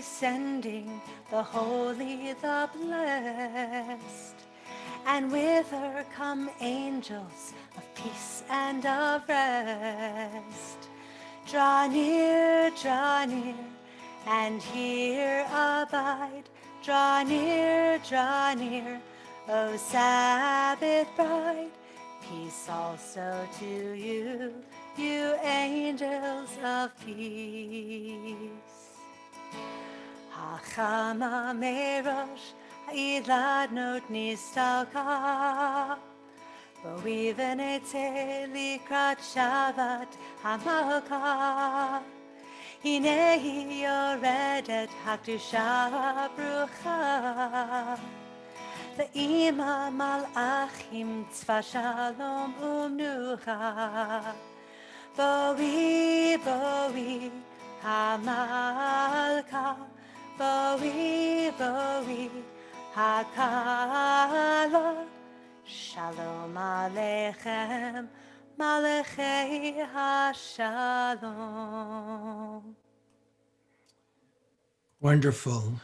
sending the holy, the blessed. And with her come angels of peace and of rest. Draw near, and here abide. Draw near, O Sabbath bride. Peace also to you, you angels of peace. Hachama merosh, ha'ilad not nistalka. Bo'ivnete likrat Shabbat hamalka. Hinehi yoredet hakdusha brucha. Ve'ima malachim tzva shalom umnucha. Boi hamalka. Boi hakala. Shalom Aleichem, Malachei HaShalom. Wonderful.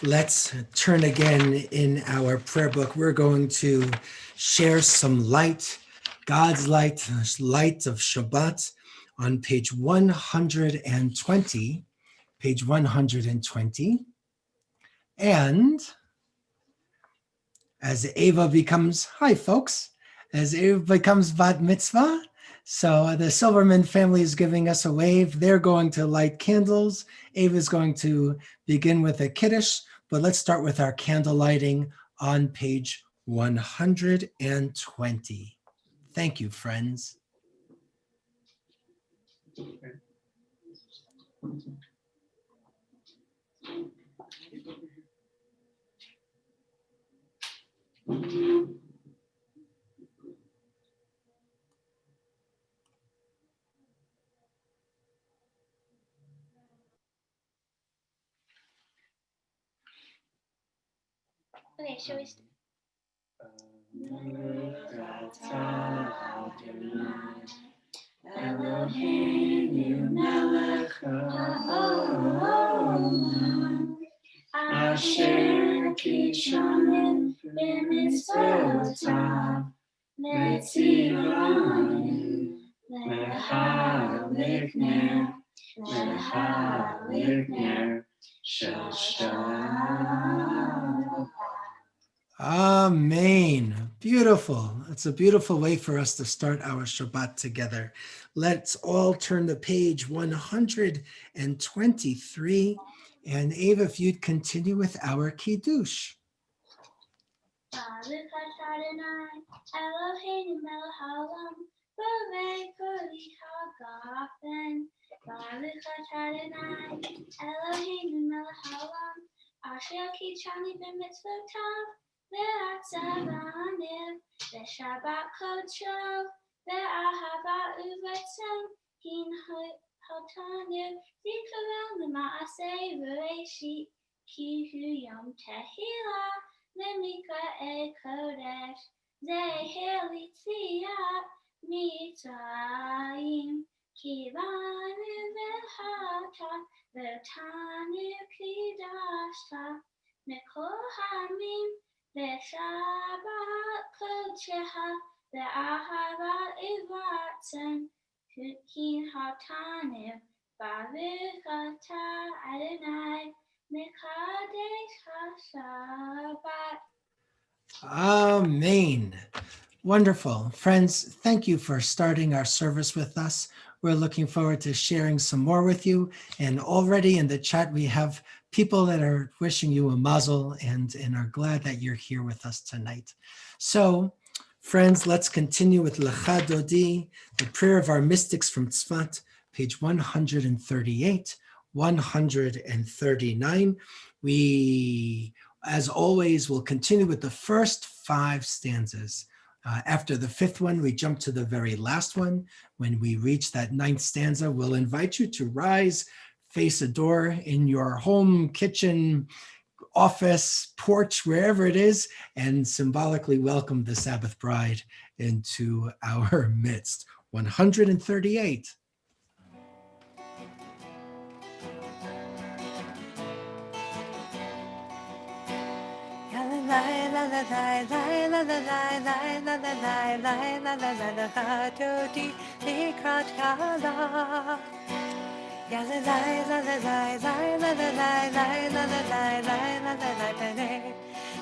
Let's turn again in our prayer book. We're going to share some light, God's light, light of Shabbat on page 120, page 120. And as Ava becomes, hi folks, as Ava becomes bat mitzvah, so the Silverman family is giving us a wave. They're going to light candles. Ava is going to begin with a kiddush, but let's start with our candle lighting on page 120. Thank you, friends. Okay, shall we start? Eloheinu melech haolam asher kishanim b'mitzvotav letzivanu lehalik ner shel Shabbat. Amen. Beautiful. It's a beautiful way for us to start our Shabbat together. Let's all turn to page 123. And Ava, if you'd continue with our Kiddush. Baruch atah Adonai, Eloheinu melech haolam, borei kol hagafen. Baruch atah Adonai, Eloheinu melech haolam, asher kitshani b'mitzvotav, ve'atzavaniv, ve'shabbat kodsho, ve'ahava uvetzem, hin hotaniv, zikaron l'maaseh v'reishit, ki hu yom tehillah. Lemika e kodesh, zeher litziat mitzrayim, kivanu v'hata, v'tanu kidashta, mikol hamim, v'shabbat kodsheha, v'ahavat ivatzen, hin hataniv, baruch atah Adonai, Mekadesh HaShabbat. Amen. Wonderful. Friends, thank you for starting our service with us. We're looking forward to sharing some more with you. And already in the chat, we have people that are wishing you a mazel and are glad that you're here with us tonight. So, friends, let's continue with Lecha Dodi, the prayer of our mystics from Tzfat, page 138. 139. We, as always, will continue with the first 5 stanzas. After the 5th one, we jump to the very last one. When we reach that 9th stanza, we'll invite you to rise, face a door in your home, kitchen, office, porch, wherever it is, and symbolically welcome the Sabbath bride into our midst. 138.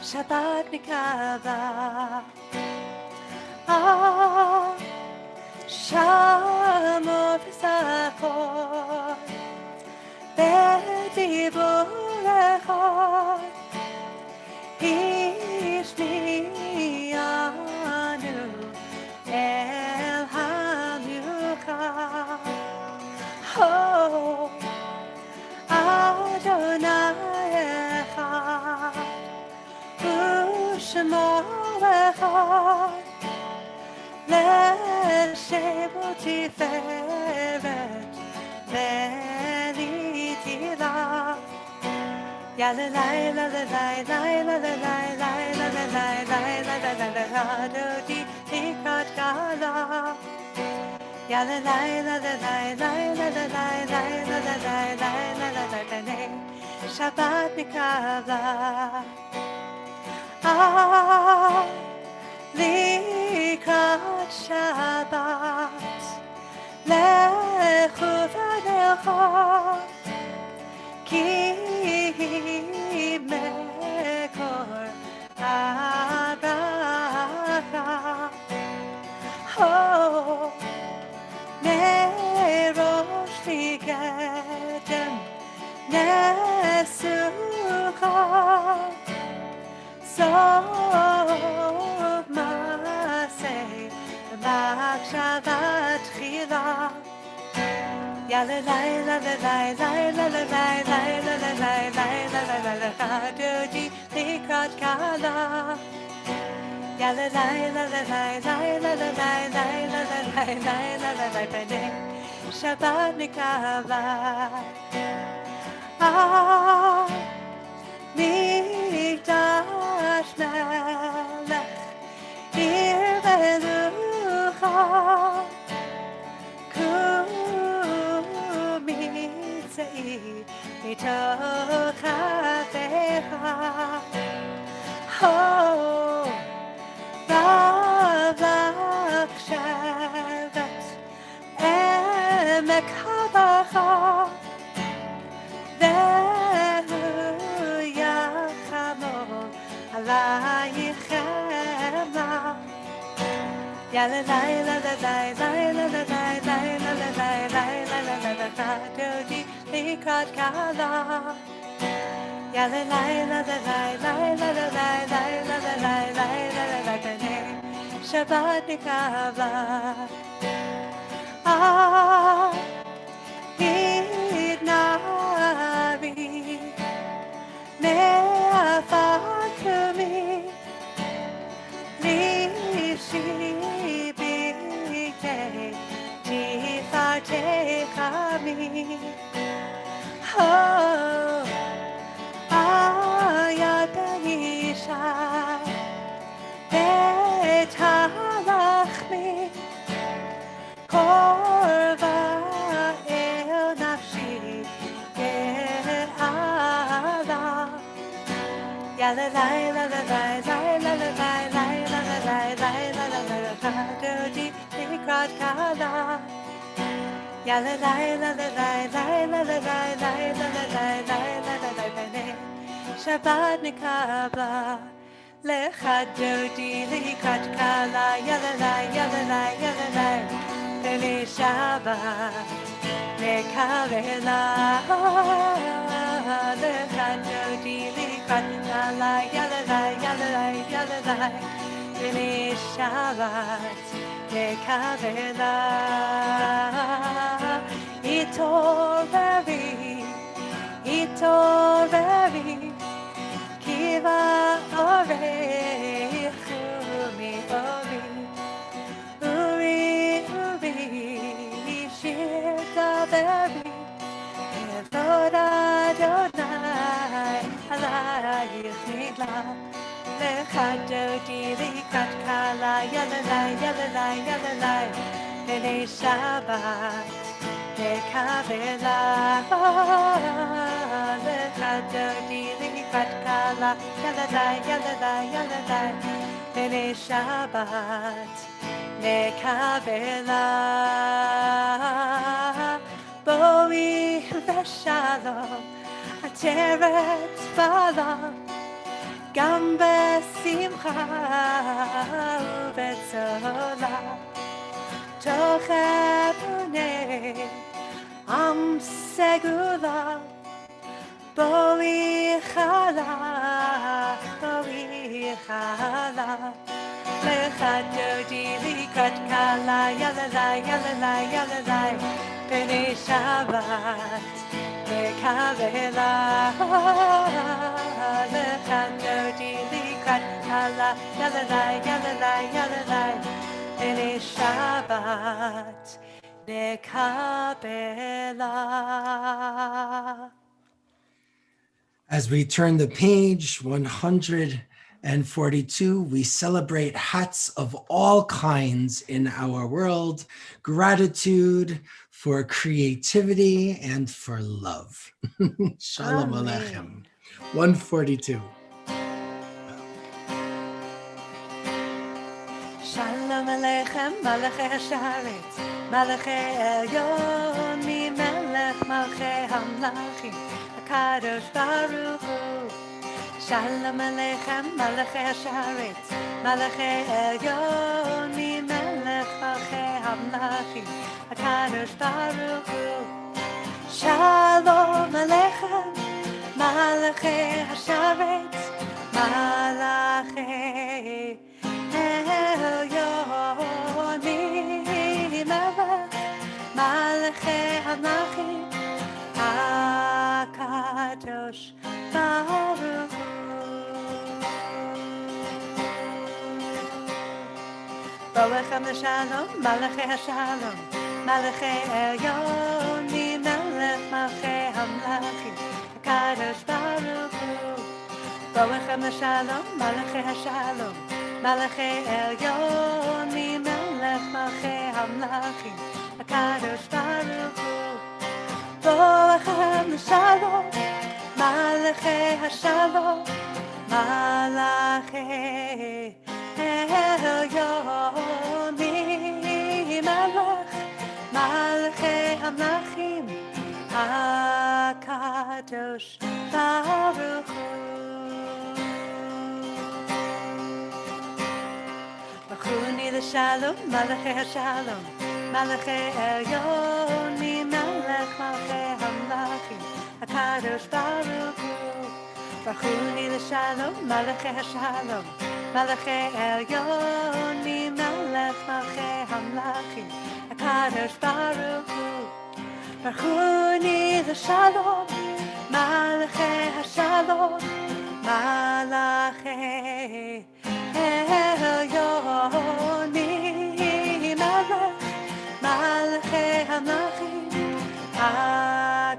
Shabbat mikava. Ah, Shamor v'sachor, b'dibur echad, ishmi'anu el hanuchah. Oh, Adonai echad, u'shemo echad, לשם ותפארת ולתהילה. יאללה לילה לילה לילה לילה לילה לילה דודי לקראת קלה. יאללה לילה לילה לילה לילה לילה לילה שבת מקבלה. לקראת שבת, לכו ונלכו, כי מקור הברכה. מראש לקדם נסוכה, סוף מעשה בהקשבה תחילה. יאללה לילה לילה לילה לילה לילה לילה דודי לקראת קלה. יאללה לילה לילה לילה לילה לילה שבת נקבה. מקדש מלך עיר מלוכה, קומי צאי מתוך אביך. רב לך שבת עמק הברכה, והוא יחמור עלייך חמה. יאללה לילה לילה לילה לילה לילה לילה דודי לקראת קלה. יאללה לילה לילה לילה לילה לילה לילה שבת נקבה. התנערי מעפר קומי, לבשי בגדי תפארתך עמי. היד באישה בית הלחמי, קורבה אל נפשי גאלה. יאללה לילה לילה לילה לילה לילה דודי לקראת קלה. יאללה לילה לילה לילה לילה לילה שבת נקבה. לך דודי לקראת קלה. יאללה יאללה יאללה לשבת נקבה. לך דודי לקראת קלה. יאללה יאללה יאללה לשבת נקבה. התעוררי התעוררי כי באורך ומאורי, אורי אורי שיר דברי, כבוד אדוני עלייך נגלה. לך דודי לקראת קלה. יאללה יאללה יאללה לשבת נקבה. לך לחדותי לקראת קלה, ילדיי, ילדיי, ילדיי, בני שבת נקבלה. בואי בשלום, עטרת שלום, גם בשמחה ובצלה, תוך אמוני עם סגולה. בואי חלה, בואי חלה, לחדותי לקראת קלה, ילדיי, ילדיי, ילדיי, בני שבת נקבלה. לחדותי לקראת קלה, ילדיי, ילדיי, ילדיי, בני שבת נקבלה. As we turn the page, 142, we celebrate hats of all kinds in our world, gratitude for creativity and for love. Shalom Aleichem. 142. Shalom Aleichem, Malachei Hasharetz, Malachei Elyon, Melech Malchei Hamlachim, HaKadosh Baruch Hu. Shalom Aleichem, Malachei Hasharetz, Malachei Elyon, Melech Malchei Hamlachim, HaKadosh Baruch Hu. Shalom Aleichem, Malachei Hasharetz, Malachei Elyon, Melech Malchei Hamlachim, HaKadosh Baruch Hu. Bolechem l'shalom, Malachei Hashalom, Malachei Elyon, Melech Malchei Hamlachim, HaKadosh Baruch Hu. Bolechem l'shalom, Malachei Hashalom, Malachei Elyon, Melech Malchei Hamlachim, HaKadosh Baruch Hu. Bolechem l'shalom, Malachei Hashalom, Malachei Elyon, Melech Malchei Hamlachim, HaKadosh Baruch Hu. B'chuni l'shalom, Malachei Hashalom, Malachei Elyon, Melech Malchei Hamlachim, HaKadosh Baruch Hu. B'chuni l'shalom, Malachei Hashalom, Malachei Elyon, Melech Malchei Hamlachim, HaKadosh Baruch Hu. B'chuni l'shalom, Malachei Hashalom, Malachei Elyon, Melech Malchei Hamlachim,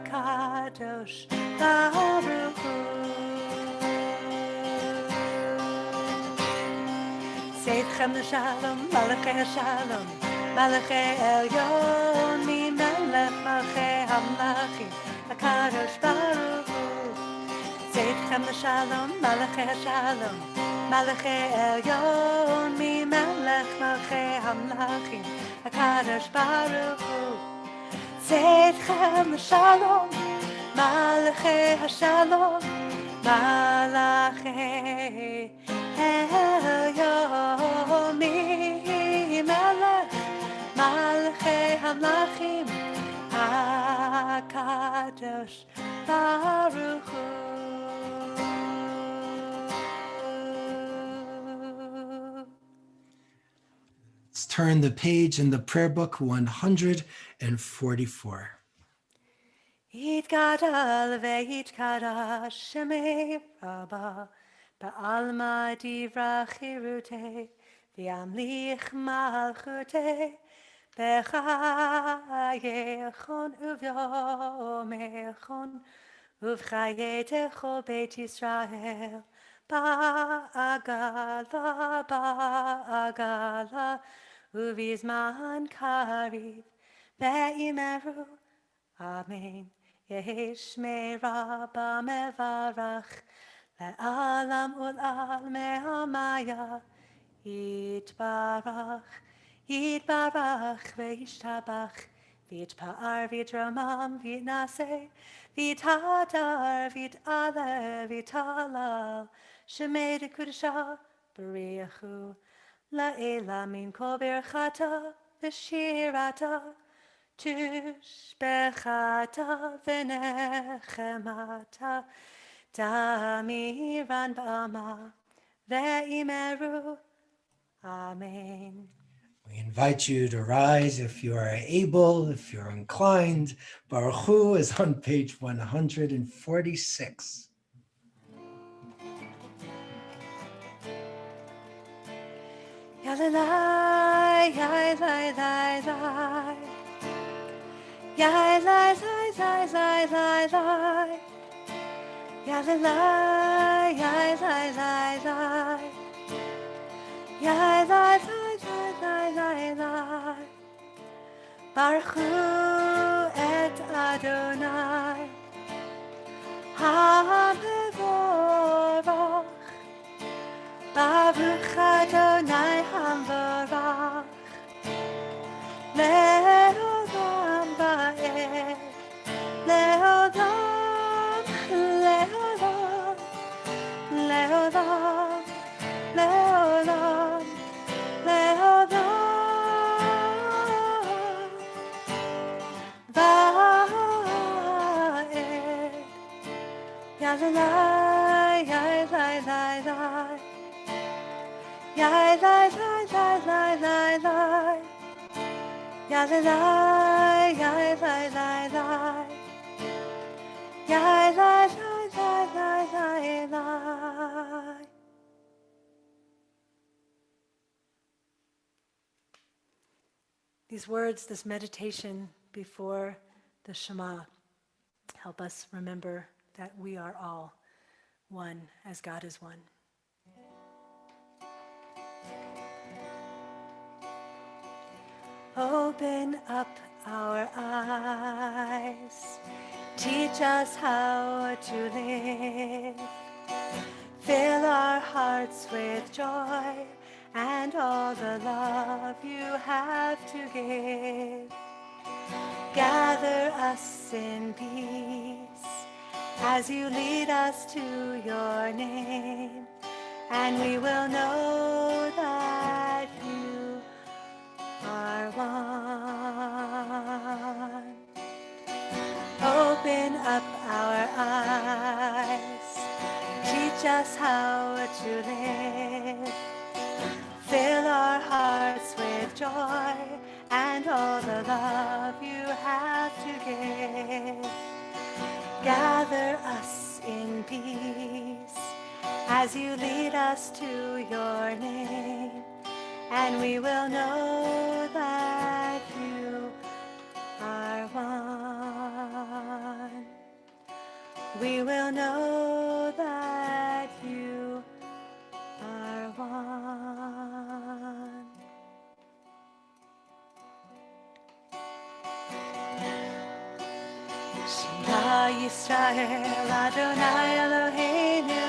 HaKadosh Baruch Hu. Seitchem l'shalom, Malachei Hashalom, Malachei Elyon, Melech Malchei Hamlachim, HaKadosh Baruch Hu. Seitchem l'shalom, Malachei Hashalom, Malachei Elyon, Melech Malchei Hamlachim, HaKadosh Baruch Hu. Seitchem l'shalom, Malachei Hashalom, Malachei Elyon, Melech Malchei Hamlachim, HaKadosh Baruch Hu. Let's turn the page in the prayer book 144. Yitgadal ve'yitkadash shemei Rabba, ba'alma divra chirute, v'yamlich malchute, b'chayechon uvyomechon, uvchayetecho beit Yisrael, ba'agala, uvizman kariv, ve'imeru, Amen. Yesh me'ra b'mevarach le'alam ul'al me'amaya Yitbarach, Yitbarach, V'yishtabach, V'yitpa'ar, V'yitramam, V'yitnaseh, V'yithadar, V'yit'aleh, V'yithalal, Shemei Dekudashah, B'riachu, La'ela min kol birchata, V'shirata, Tushbechata, V'nechemata, Damiran b'ama, Ve'imeru, Amen. We invite you to rise if you are able, if you're inclined. Baruch Hu is on page 146. Yalalai, yai, lai, lai. Yai, lai, lai, lai, lai, lai, lai. Yalalai, yai, lai, lai. Yai, lai, lai, lai, lai. Baruch Hu et Adonai. HaMevorach. Baruch Adonai HaMevorach. Le'olam va'ed. Le'olam, le'olam, le'olam, le'olam, le'olam va'ed. Yalalai, yai, lai, lai, lai. Yai, lai, lai, lai, lai, lai, lai. Yalalai, yai, lai, lai, lai. Yai, lai, lai, lai, lai, lai, lai. These words, this meditation before the Shema, help us remember that we are all one as God is one. Open up our eyes, teach us how to live, fill our hearts with joy and all the love you have to give. Gather us in peace as you lead us to your name, and we will know that you are one. Open up our eyes, teach us how to live, fill our hearts with joy and all the love you have to give. Gather us in peace as you lead us to your name, and we will know that you are one. We will know that you are one. Shema Yisrael, Adonai Eloheinu,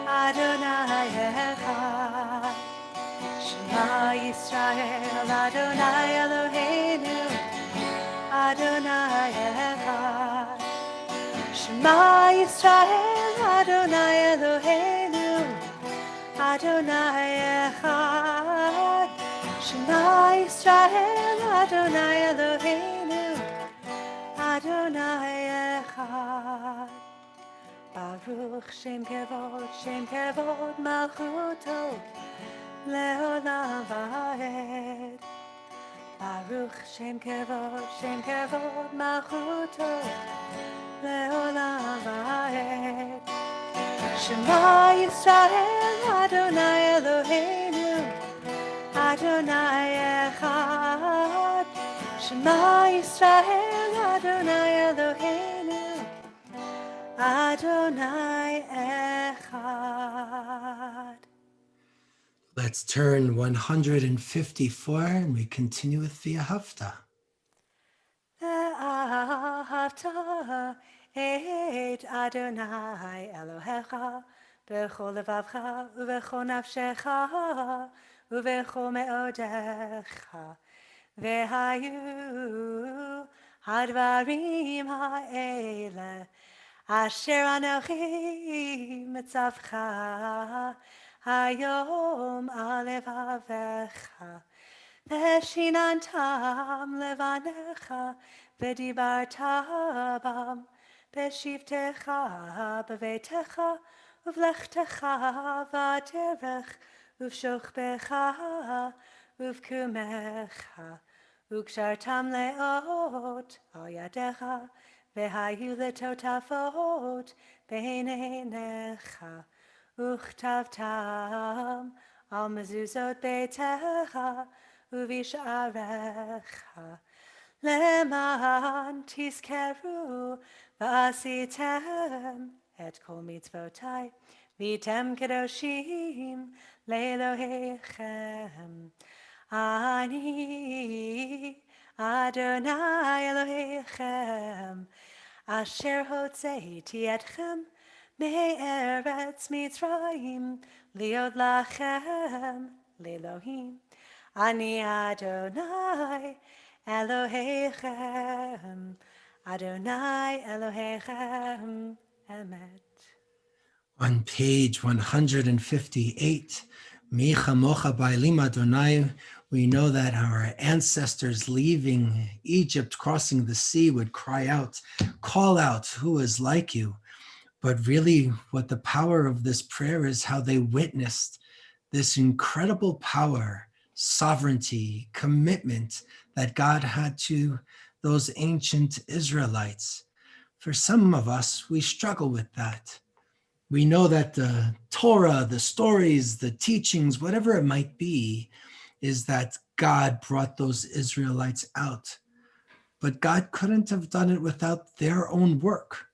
Adonai Echad. Shema Yisrael, Adonai Eloheinu, Adonai Echad. Shema Yisrael, Adonai Eloheinu, Adonai Echad. Shema Yisrael, Adonai Eloheinu, Adonai Echad. Baruch Shem Kevod Malchuto Le'olam va'ed. Baruch Shem Kevod Malchuto Le'olam va'ed. Shema Yisrael, Adonai Eloheinu, Adonai Echad. Shema Yisrael, Adonai Eloheinu, Adonai Echad. Let's turn 154 and we continue with the Ahavta. Ve'ahavta ואהבת את אדוני אלוהיך בכל לבבך ובכל נפשך ובכל מאודיך. והיו הדברים האלה אשר אנוכי מצווך היום על לבבך, ושיננתם לבניך ודיברת בם בשבתך בביתך ובלכתך בדרך ובשוכבך ובקומך, וקשרתם לאות על ידיך, והיו לטוטפות בין עיניך, וכתבתם על מזוזות ביתך ובשעריך, למען תזכרו ועשיתם את כל מצוותי, והייתם קדושים לאלוהיכם. אני אדוני אלוהיכם, אשר הוצאתי אתכם מארץ מצרים, להיות לכם לאלוהים. אני אדוני אלוהיכם, אדוני אלוהיכם אמת. On page 158, Mi chamocha ba'elim Adonai, we know that our ancestors leaving Egypt, crossing the sea, would cry out, call out, who is like you? But really, what the power of this prayer is how they witnessed this incredible power, sovereignty, commitment that God had to those ancient Israelites. For some of us, we struggle with that. We know that the Torah, the stories, the teachings, whatever it might be, is that God brought those Israelites out. But God couldn't have done it without their own work,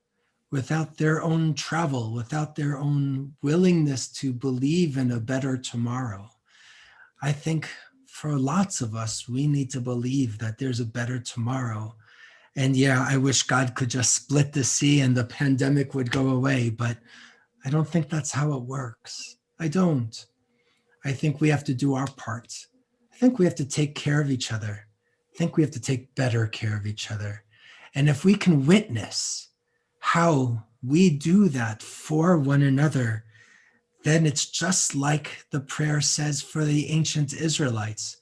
without their own travel, without their own willingness to believe in a better tomorrow. I think for lots of us, we need to believe that there's a better tomorrow. And yeah, I wish God could just split the sea and the pandemic would go away, but I don't think that's how it works. I don't. I think we have to do our part. I think we have to take care of each other. I think we have to take better care of each other. And if we can witness how we do that for one another, then it's just like the prayer says for the ancient Israelites.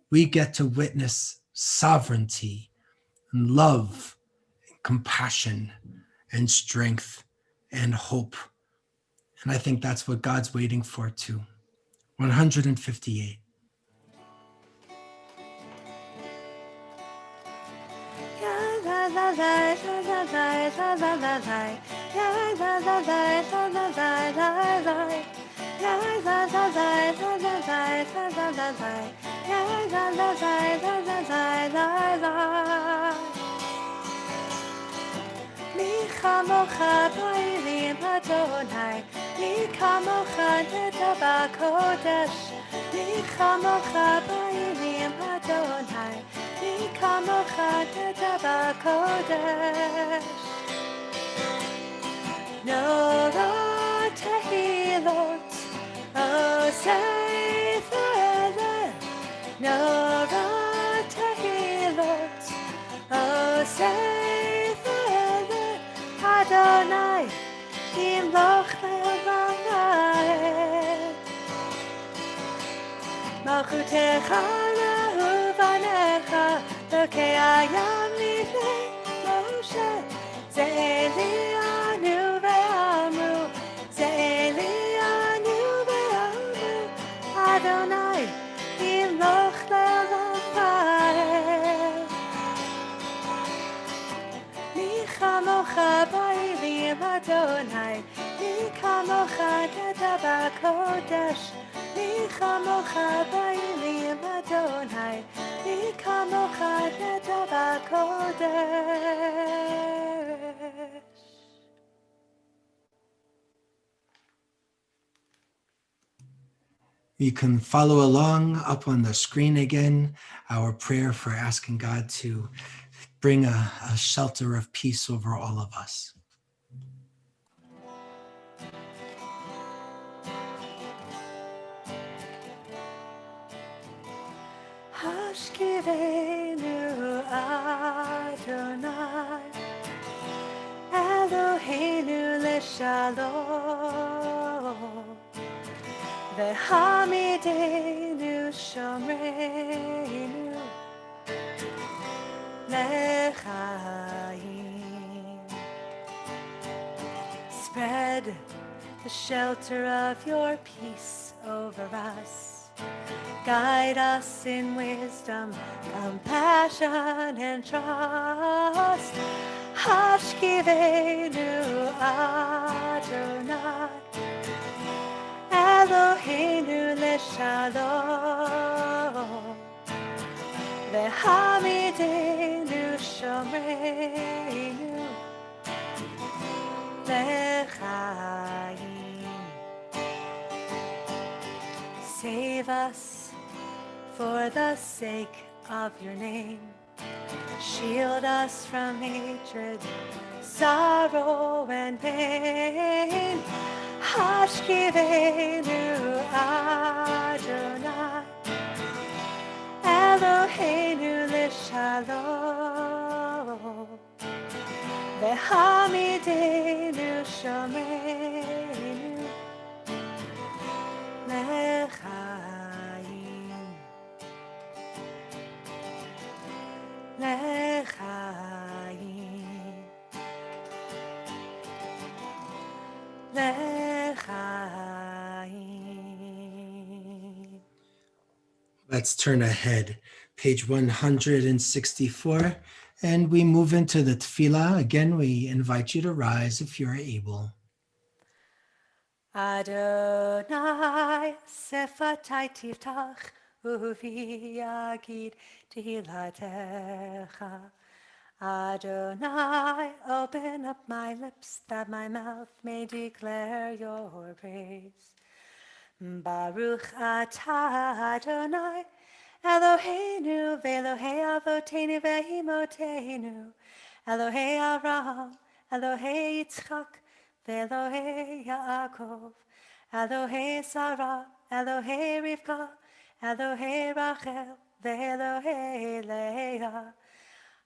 We get to witness sovereignty and love, and compassion and strength and hope. And I think that's what God's waiting for too. 158. מי כמוך באלים אדוני, מי כמוך נטע בקודש, מי כמוך באלים אדוני, מי כמוך נטע בקודש. נורא תהילות עושה פלא, נורא תהילות עושה Adonai, imloch le'olamai. Malchutecha le'uvanecha, lokei hayam lifnei Moshe. Ze Elianu ve'amru, ze Elianu ve'amru. Adonai, imloch le'olamai. Mi chamocha ba'elim Adonai, mi chamocha neda b'kodesh, mi chamocha ba'elim Adonai, mi chamocha neda b'kodesh. You can follow along up on the screen again, our prayer for asking God to bring a shelter of peace over all of us. Hashkivenu Adonai Eloheinu leshalom V'hamidenu shomreinu lechaim. Spread the shelter of your peace over us. Guide us in wisdom, compassion, and trust. Hashkivenu Adonai Eloheinu leshalom V'hamidenu shomreinu lechaim. Save us for the sake of your name. Shield us from hatred, sorrow, and pain. Hashkivenu Adonai Eloheinu leshalom V'hamidenu shomreinu lechaim. Lechaim. Lechaim. Let's turn ahead, page 164, and we move into the tefillah. Again, we invite you to rise if you're able. Adonai sefatai tiftach uvi yagid tehilatecha. Adonai, open up my lips that my mouth may declare your praise. Baruch atah Adonai, Eloheinu ve'Elohei avotenu ve'imotenu, Elohei Avraham, Elohei Yitzchak, ve'Elohei Yaakov, Elohei Sarah, Elohei Rivka, Elohei Rachel, ve'Elohei Leah.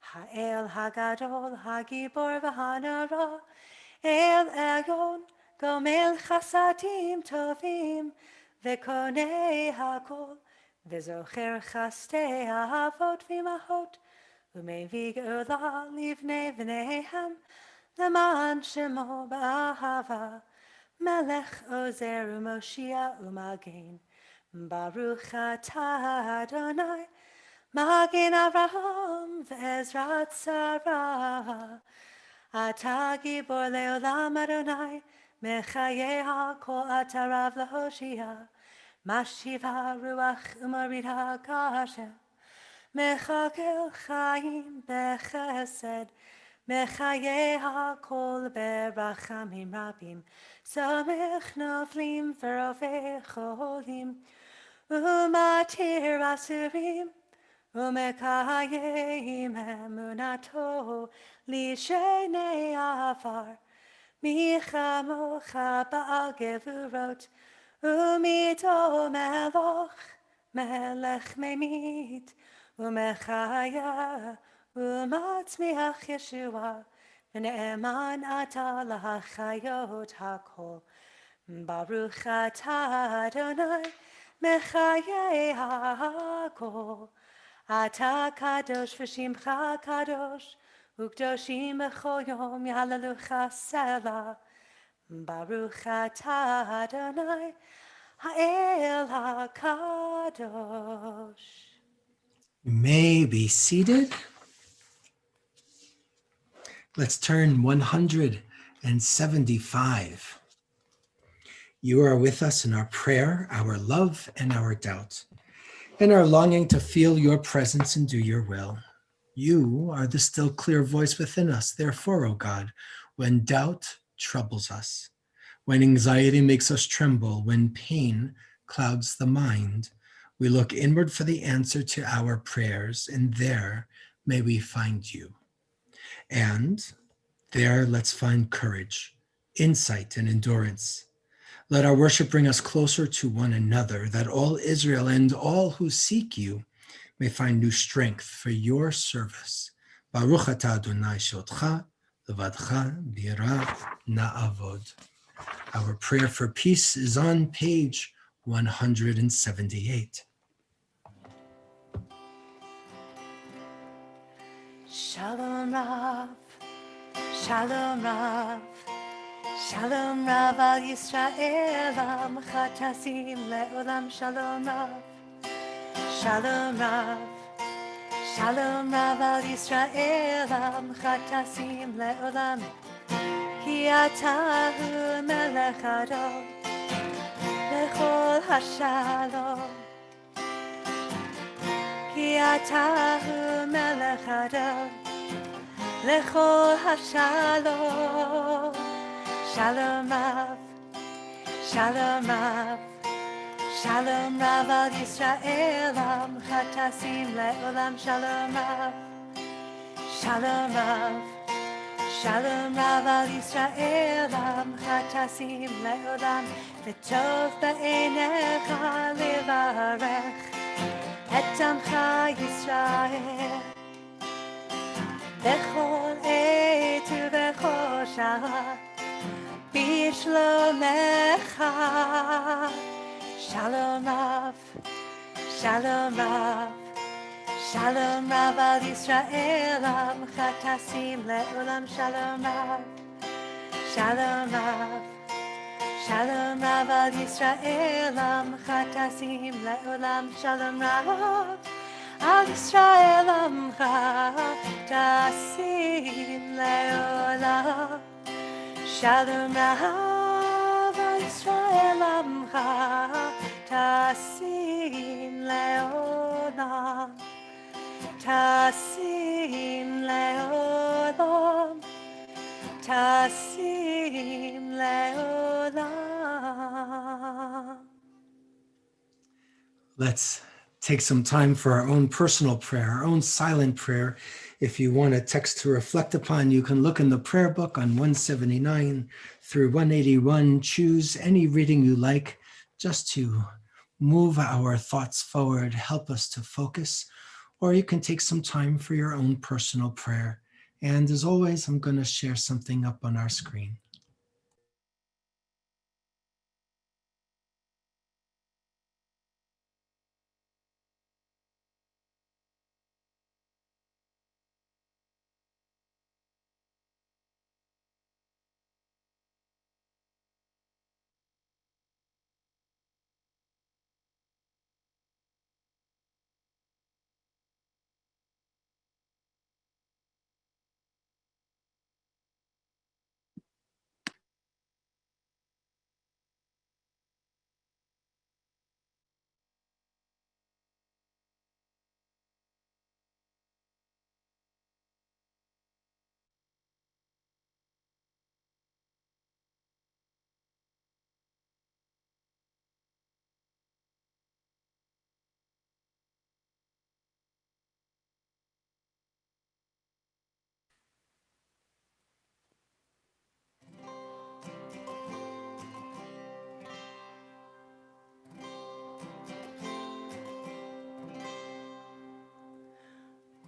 Ha'el Hagadol, Hagibor v'Hanara, El Elyon, Gomel Chasadim Tovim, V'Konei Hakol, V'Zocher Chastei Ahavot V'Imahot, U'Mevi Geula Livnei V'neihem, Leman Shemo B'Ahava, Melech Ozer U'Moshia U'Magen, Baruch atah Adonai, Magen Avraham ve'Ezrat Sarah. Ata gibor leolam Adonai, Mechayeh ha'kol ata rav lehoshia. Mashiva ruach u'marid ha'kashem. Mechakel chaim bechesed. Mechayeh ha'kol berachamim rabim. Samech novlim veroveh cholim. Umatir asurim. Umekayim emunato lishenei avar michamocha ba'gevurot umito melech memit umechaya umatzmiach Yeshua v'ne'eman ata lahachayot hakol Baruch atah Adonai mechayei hakol Ata kadosh v'shimcha kadosh, ukdoshim b'chol yom yahalelucha selah. Baruch atah Adonai, ha'el hakadosh. You may be seated. Let's turn 175. You are with us in our prayer, our love, and our doubt, and our longing to feel your presence and do your will. You are the still clear voice within us. Therefore, O God, when doubt troubles us, when anxiety makes us tremble, when pain clouds the mind, we look inward for the answer to our prayers, and there may we find you. And there, let's find courage, insight, and endurance. Let our worship bring us closer to one another, that all Israel and all who seek you may find new strength for your service. Baruch atah Adonai she'otcha levadcha bira na'avod. Our prayer for peace is on page 178. Shalom Rav, Shalom Rav, Shalom Rav al Yisrael, Amcha tasim le'olam Shalom Rav, Shalom Rav, Shalom Rav al Yisrael, Amcha tasim le'olam, Ki atahu melech adon, lechol hashalom, Ki atahu melech adon, lechol hashalom. Shalom Rav, Shalom Rav, Shalom Rav al Yisrael, Amcha tasim le'olam Shalom Rav, Shalom Rav, Shalom Rav al Yisrael, Amcha tasim le'olam, v'tov ba'einecha levarech et Amcha Yisrael, bechol עת ובכל שעה, בשלומך. Shalom Rav, Shalom Rav, Shalom Rav al Yisrael, Amcha tasim le'olam Shalom Rav, Shalom Rav, Shalom Rav al Yisrael, Amcha tasim le'olam Shalom Rav, al Yisrael Amcha tasim le'olam. Shalom Rav al Yisrael Amcha tasim le'olam, tasim le'olam, tasim le'olam. Let's take some time for our own personal prayer, our own silent prayer. If you want a text to reflect upon, you can look in the prayer book on 179 through 181. Choose any reading you like just to move our thoughts forward, help us to focus, or you can take some time for your own personal prayer. And as always, I'm going to share something up on our screen.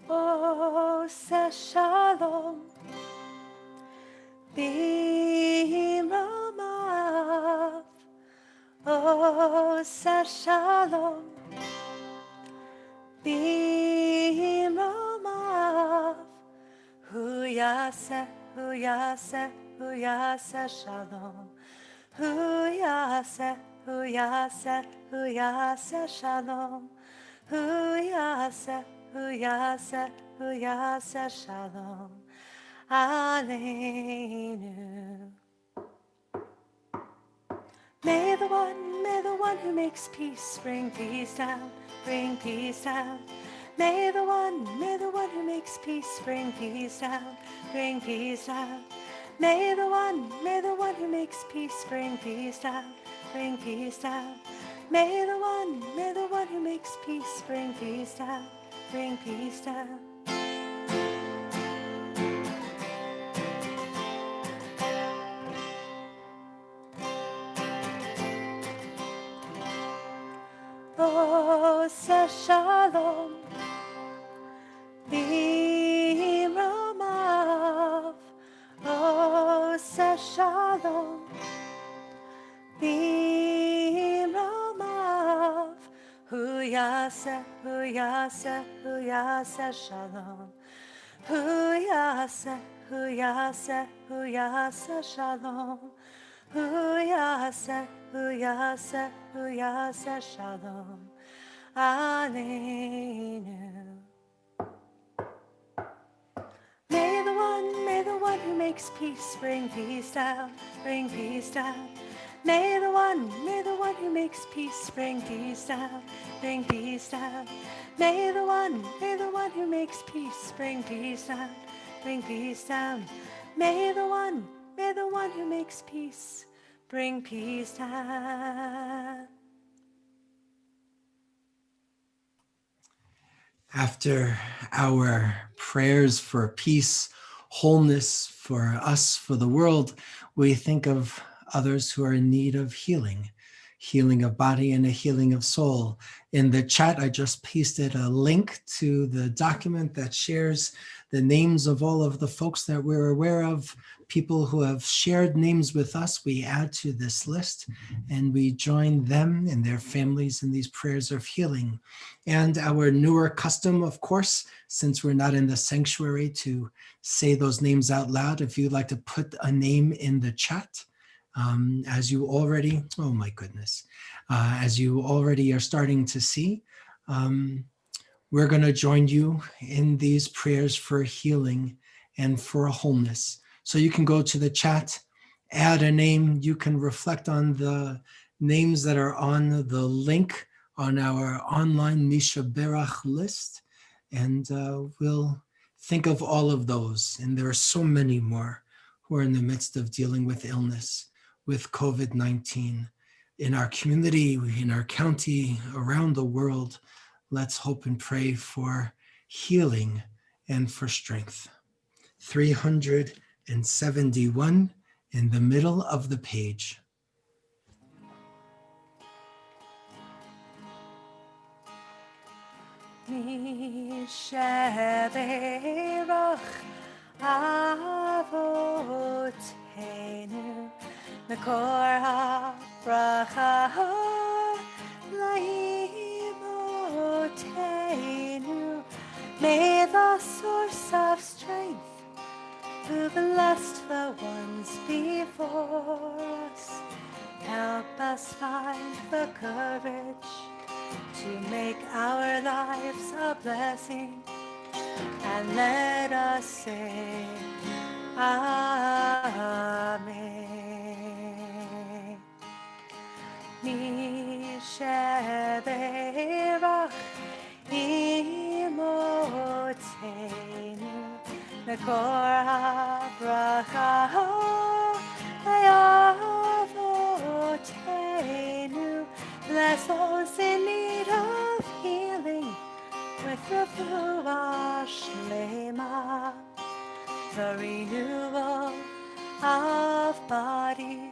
Ose shalom b'mromav, Ose shalom b'mromav, Hu yaseh, Hu yaseh, Hu yaseh shalom, Hu yaseh, Hu yaseh, Hu yaseh shalom, Hu yaseh, Hu yaseh, Hu yaseh shalom aleinu. May the one who makes peace bring peace down, bring peace down. May the one who makes peace bring peace down, bring peace down. May the one who makes peace bring peace down, bring peace down. May the one who makes peace bring peace down, bring peace down. Ose shalom b'romav. Ose shalom b'romav. Hu yaseh, hu yaseh, hu yaseh shalom. Hu yaseh, hu yaseh, hu yaseh shalom. Hu yaseh, hu yaseh, hu yaseh shalom aleinu. May the one who makes peace bring peace down, bring peace down. May the one who makes peace bring peace down, bring peace down. May the one who makes peace bring peace down, bring peace down. May the one who makes peace bring peace down. After our prayers for peace, wholeness for us, for the world, we think of others who are in need of healing of body and a healing of soul. In the chat, I just pasted a link to the document that shares the names of all of the folks that we're aware of, people who have shared names with us. We add to this list and we join them and their families in these prayers of healing. And our newer custom, of course, since we're not in the sanctuary, to say those names out loud. If you'd like to put a name in the chat, as you already, oh my goodness, as you already are starting to see, we're going to join you in these prayers for healing and for wholeness. So you can go to the chat, add a name, you can reflect on the names that are on the link on our online Misha Berach list, and we'll think of all of those. And there are so many more who are in the midst of dealing with illness, with COVID-19 in our community, in our county, around the world. Let's hope and pray for healing and for strength. 371 in the middle of the page. Mishaberach avotenu Makor ha-bracha la'imotenu. May the source of strength who blessed the ones before us help us find the courage to make our lives a blessing, and let us say Amen. Mishaberach imotenu Makor ha-bracha la'avotenu. Bless those in need of healing with refuah shlema, the renewal of body,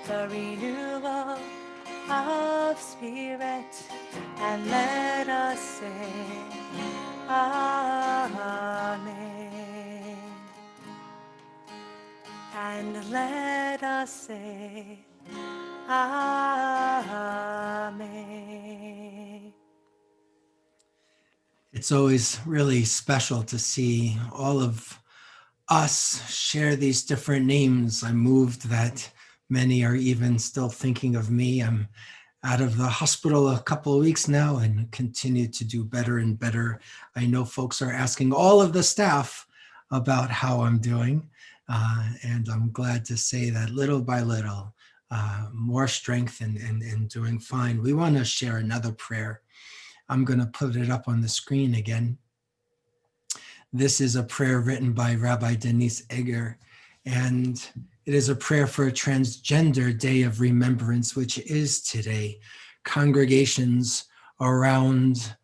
the renewal of spirit, and let us say Amen. And let us say Amen. It's always really special to see all of us share these different names. I'm moved that many are even still thinking of me. I'm out of the hospital a couple of weeks now and continue to do better and better. I know folks are asking all of the staff about how I'm doing. And I'm glad to say that little by little, more strength and doing fine. We want to share another prayer. I'm going to put it up on the screen again. This is a prayer written by Rabbi Denise Egger, and it is a prayer for a Transgender Day of Remembrance, which is today. Congregations around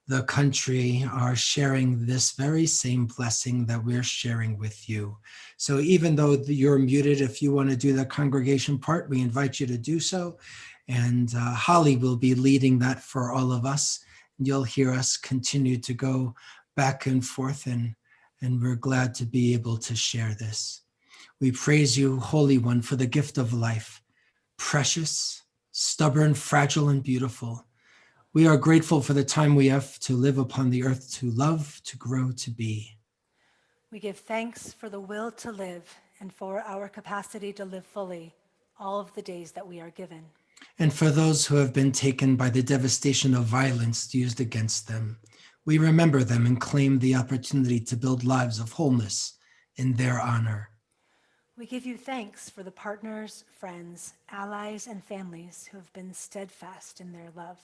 the country are sharing this very same blessing that we're sharing with you. So even though you're muted, if you want to do the congregation part, we invite you to do so. And Holly will be leading that for all of us. You'll hear us continue to go back and forth, and we're glad to be able to share this. We praise you, Holy One, for the gift of life, precious, stubborn, fragile, and beautiful. We are grateful for the time we have to live upon the earth, to love, to grow, to be. We give thanks for the will to live and for our capacity to live fully all of the days that we are given. And for those who have been taken by the devastation of violence used against them, we remember them and claim the opportunity to build lives of wholeness in their honor. We give you thanks for the partners, friends, allies, and families who have been steadfast in their love,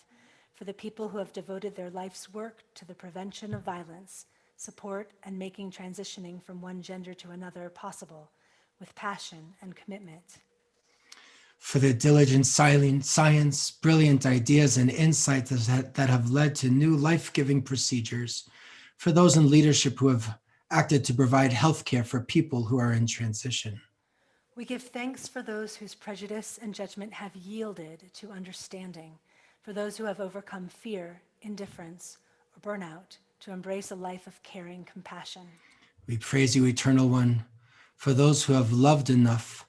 for the people who have devoted their life's work to the prevention of violence, support, and making transitioning from one gender to another possible with passion and commitment. For the diligent science, brilliant ideas, and insights that have led to new life-giving procedures. For those in leadership who have acted to provide healthcare for people who are in transition. We give thanks for those whose prejudice and judgment have yielded to understanding, for those who have overcome fear, indifference, or burnout to embrace a life of caring compassion. We praise you, Eternal One, for those who have loved enough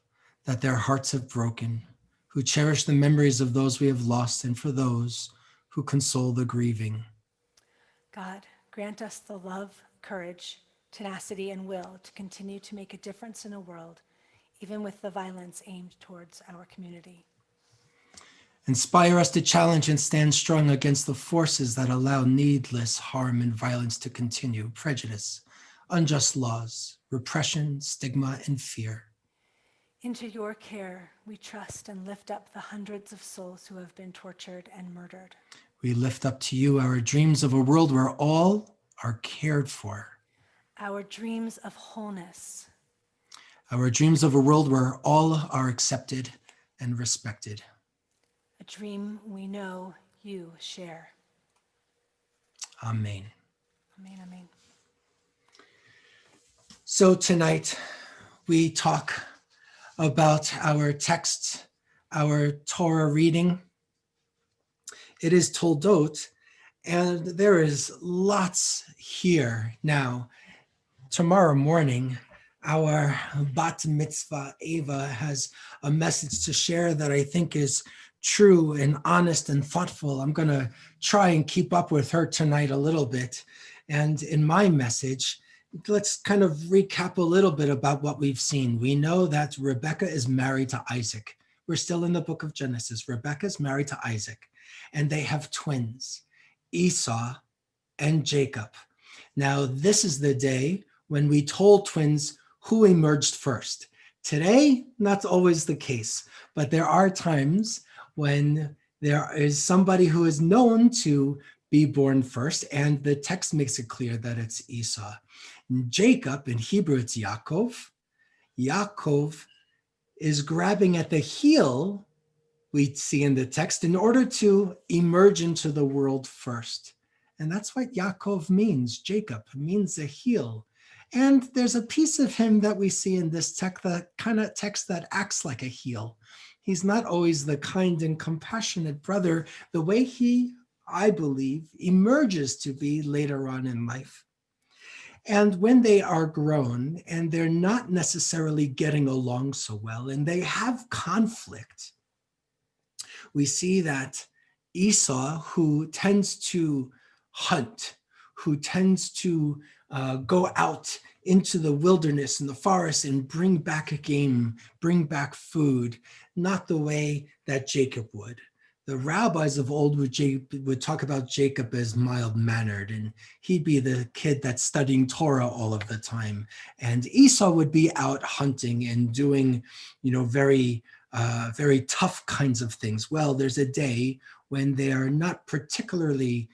that their hearts have broken, who cherish the memories of those we have lost, and for those who console the grieving. God, grant us the love, courage, tenacity, and will to continue to make a difference in a world, even with the violence aimed towards our community. Inspire us to challenge and stand strong against the forces that allow needless harm and violence to continue, prejudice, unjust laws, repression, stigma, and fear. Into your care, we trust and lift up the hundreds of souls who have been tortured and murdered. We lift up to you our dreams of a world where all are cared for. Our dreams of wholeness. Our dreams of a world where all are accepted and respected. A dream we know you share. Amen. Amen, amen. So tonight we talk about our text, our Torah reading. It is Toldot, and there is lots here. Now, tomorrow morning, our bat mitzvah, Ava, has a message to share that I think is true and honest and thoughtful. I'm going to try and keep up with her tonight a little bit. And in my message, let's kind of recap a little bit about what we've seen. We know that Rebecca is married to Isaac. We're still in the book of Genesis. Rebecca is married to Isaac, and they have twins, Esau and Jacob. Now, this is the day when we told twins who emerged first. Today, not always the case, but there are times when there is somebody who is known to be born first, and the text makes it clear that it's Esau. Jacob, in Hebrew, it's Yaakov. Yaakov is grabbing at the heel, we see in the text, in order to emerge into the world first. And that's what Yaakov means. Jacob means the heel. And there's a piece of him that we see in this text, the kind of text that acts like a heel. He's not always the kind and compassionate brother, the way he, I believe, emerges to be later on in life. And when they are grown and they're not necessarily getting along so well and they have conflict, we see that Esau, who tends to hunt, who tends to go out into the wilderness and the forest and bring back a game, bring back food, not the way that Jacob would. The rabbis of old would talk about Jacob as mild-mannered, and he'd be the kid that's studying Torah all of the time. And Esau would be out hunting and doing, very tough kinds of things. Well, there's a day when they are not particularly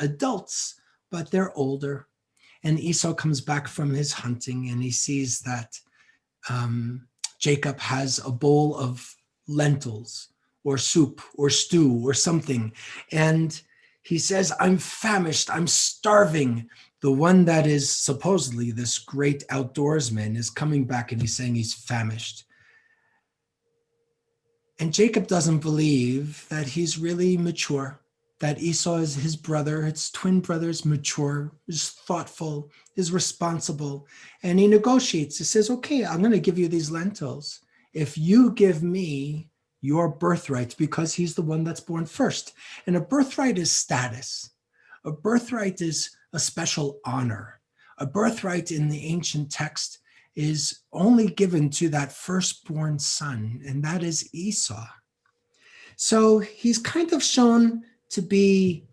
adults, but they're older. And Esau comes back from his hunting and he sees that Jacob has a bowl of lentils or soup or stew or something. And He says, I'm famished, I'm starving. The one that is supposedly this great outdoorsman is coming back and he's saying he's famished. And Jacob doesn't believe that he's really mature, that Esau is his brother, his twin brother is mature, is thoughtful, is responsible. And he negotiates. He says, okay, I'm going to give you these lentils if you give me your birthright, because he's the one that's born first. And a birthright is status. A birthright is a special honor. A birthright in the ancient text is only given to that firstborn son, and that is Esau. So he's kind of shown to be,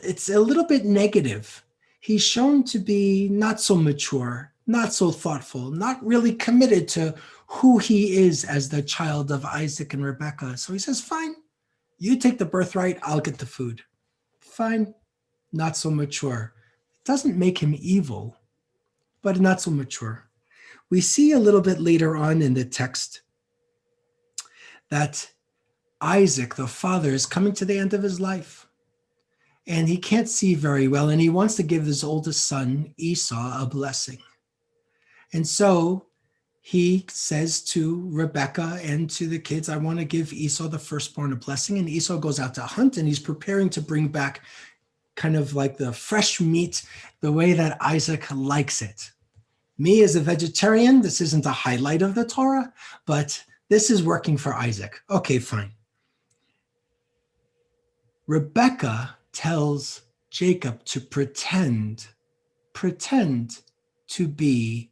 it's a little bit negative. He's shown to be not so mature, not so thoughtful, not really committed to who he is as the child of Isaac and Rebekah. So he says, fine, you take the birthright, I'll get the food. Fine, not so mature. It doesn't make him evil, but not so mature. We see a little bit later on in the text that Isaac, the father, is coming to the end of his life. And he can't see very well, and he wants to give his oldest son, Esau, a blessing. And so he says to Rebekah and to the kids, I want to give Esau the firstborn a blessing. And Esau goes out to hunt, and he's preparing to bring back kind of like the fresh meat, the way that Isaac likes it. Me as a vegetarian, this isn't a highlight of the Torah, but this is working for Isaac. Okay, fine. Rebekah tells Jacob to pretend to be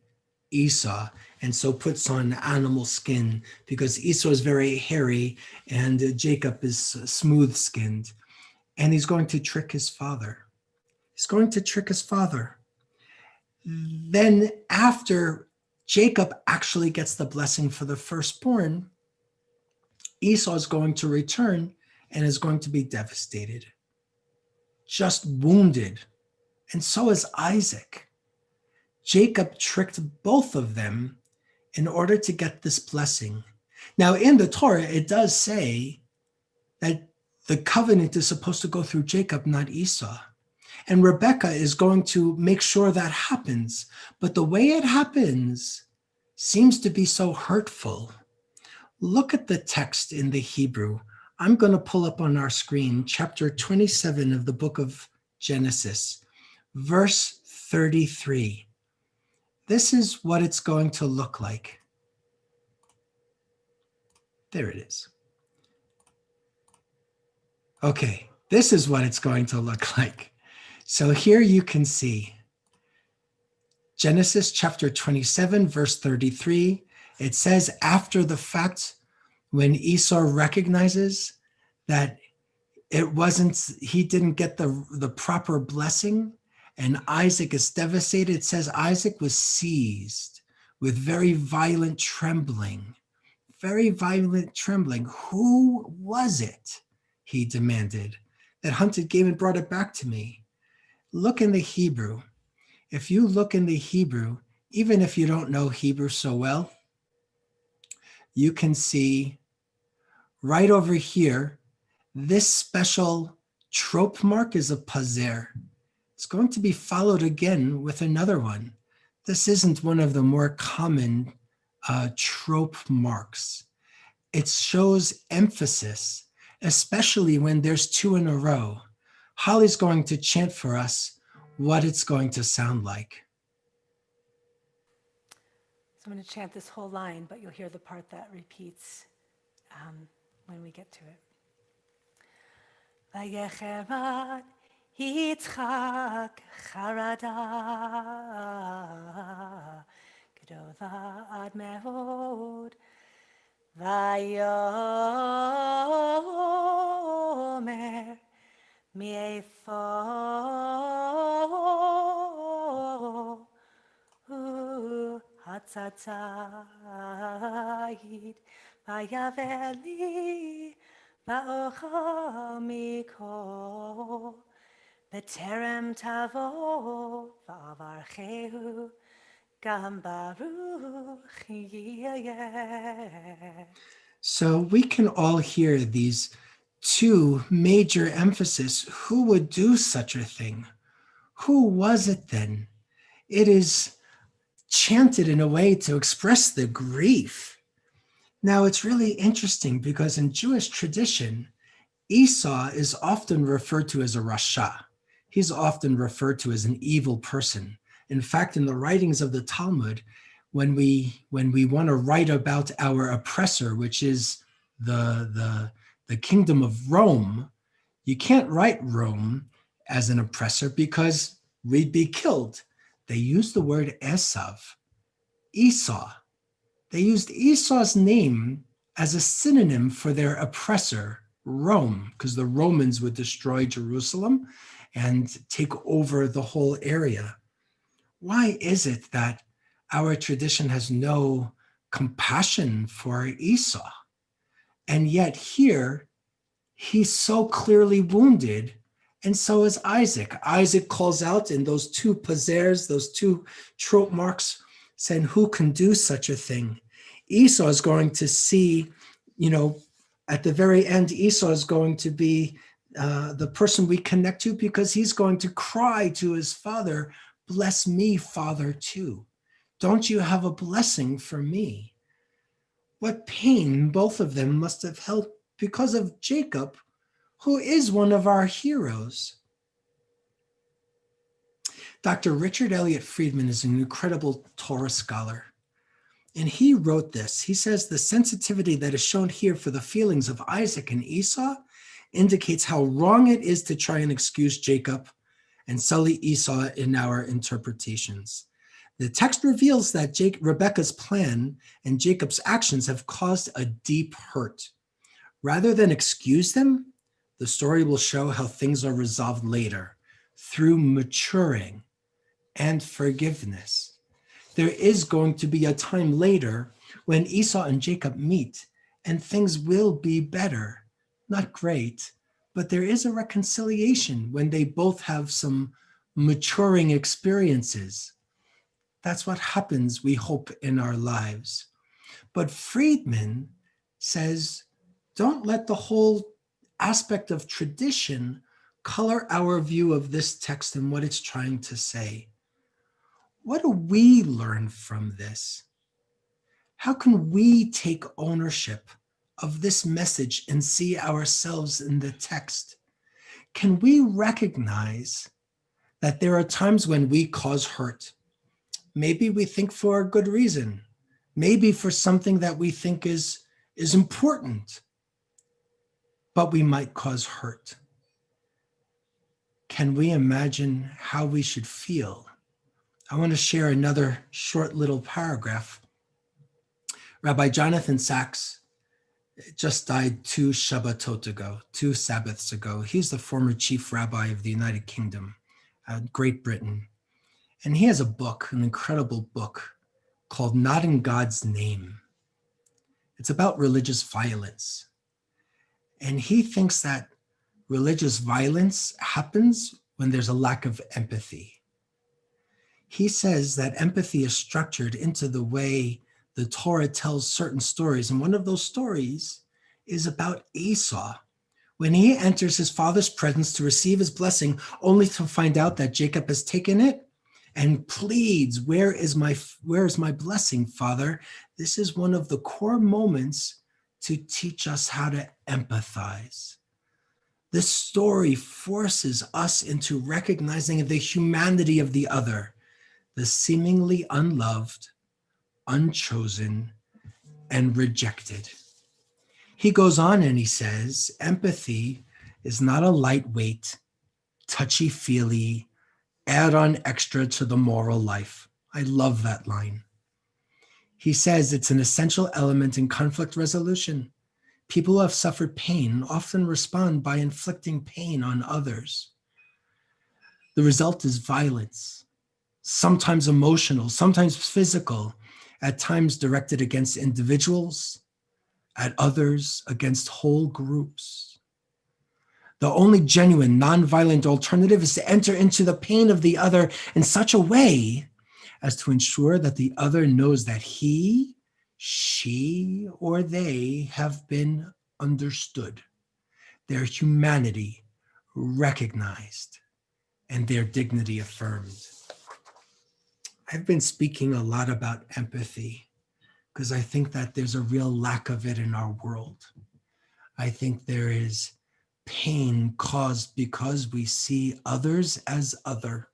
Esau, and so puts on animal skin because Esau is very hairy and Jacob is smooth-skinned, and he's going to trick his father. He's going to trick his father. Then after Jacob actually gets the blessing for the firstborn, Esau is going to return and is going to be devastated, just wounded. And so is Isaac. Jacob tricked both of them in order to get this blessing. Now, in the Torah, it does say that the covenant is supposed to go through Jacob, not Esau. And Rebekah is going to make sure that happens. But the way it happens seems to be so hurtful. Look at the text in the Hebrew. I'm going to pull up on our screen chapter 27 of the book of Genesis, verse 33. This is what it's going to look like. There it is. Okay, this is what it's going to look like. So here you can see Genesis chapter 27, verse 33. It says, after the fact, when Esau recognizes that he didn't get the proper blessing, and Isaac is devastated, it says Isaac was seized with very violent trembling. Very violent trembling. Who was it, he demanded, that hunted game and brought it back to me? Look in the Hebrew. If you look in the Hebrew, even if you don't know Hebrew so well, you can see right over here, this special trope mark is a pazer. It's going to be followed again with another one. This isn't one of the more common trope marks. It shows emphasis, especially when there's two in a row. Holly's going to chant for us what it's going to sound like. So I'm going to chant this whole line, but you'll hear the part that repeats when we get to it. Vayechevad Yitzchak charada gdola ad meod vayomer me'efo hatzatzayid vayaveli va'ocha mikol b'terem tavo va'avarchehu gam baruch yiyeh. So we can all hear these two major emphasis. Who would do such a thing? Who was it then? It is chanted in a way to express the grief. Now, it's really interesting because in Jewish tradition, Esau is often referred to as a rasha. He's often referred to as an evil person. In fact, in the writings of the Talmud, when we want to write about our oppressor, which is the kingdom of Rome, you can't write Rome as an oppressor because we'd be killed. They use the word Esav, Esau. They used Esau's name as a synonym for their oppressor, Rome, because the Romans would destroy Jerusalem and take over the whole area. Why is it that our tradition has no compassion for Esau? And yet here, he's so clearly wounded, and so is Isaac. Isaac calls out in those two pazers, those two trope marks, saying, who can do such a thing? Esau is going to see, at the very end, Esau is going to be the person we connect to because he's going to cry to his father, bless me, Father, too. Don't you have a blessing for me? What pain both of them must have felt because of Jacob, who is one of our heroes. Dr. Richard Elliott Friedman is an incredible Torah scholar. And he wrote this. He says, the sensitivity that is shown here for the feelings of Isaac and Esau indicates how wrong it is to try and excuse Jacob and sully Esau in our interpretations. The text reveals that Rebekah's plan and Jacob's actions have caused a deep hurt. Rather than excuse them, the story will show how things are resolved later through maturing and forgiveness. There is going to be a time later when Esau and Jacob meet and things will be better. Not great, but there is a reconciliation when they both have some maturing experiences. That's what happens, we hope, in our lives. But Friedman says, don't let the whole aspect of tradition color our view of this text and what it's trying to say. What do we learn from this? How can we take ownership of this message and see ourselves in the text? Can we recognize that there are times when we cause hurt? Maybe we think for a good reason, maybe for something that we think is important, but we might cause hurt. Can we imagine how we should feel? I want to share another short little paragraph. Rabbi Jonathan Sachs just died 2 Shabbatot ago, 2 Sabbaths ago. He's the former chief rabbi of the United Kingdom, Great Britain. And he has a book, an incredible book called Not in God's Name. It's about religious violence. And he thinks that religious violence happens when there's a lack of empathy. He says that empathy is structured into the way the Torah tells certain stories. And one of those stories is about Esau, when he enters his father's presence to receive his blessing, only to find out that Jacob has taken it and pleads, where is my blessing, Father? This is one of the core moments to teach us how to empathize. This story forces us into recognizing the humanity of the other, the seemingly unloved, unchosen, and rejected. He goes on and he says, empathy is not a lightweight, touchy-feely, add-on extra to the moral life. I love that line. He says it's an essential element in conflict resolution. People who have suffered pain often respond by inflicting pain on others. The result is violence, sometimes emotional, sometimes physical, at times directed against individuals, at others, against whole groups. The only genuine, nonviolent alternative is to enter into the pain of the other in such a way as to ensure that the other knows that he, she, or they have been understood, their humanity recognized, and their dignity affirmed. I've been speaking a lot about empathy because I think that there's a real lack of it in our world. I think there is pain caused because we see others as other,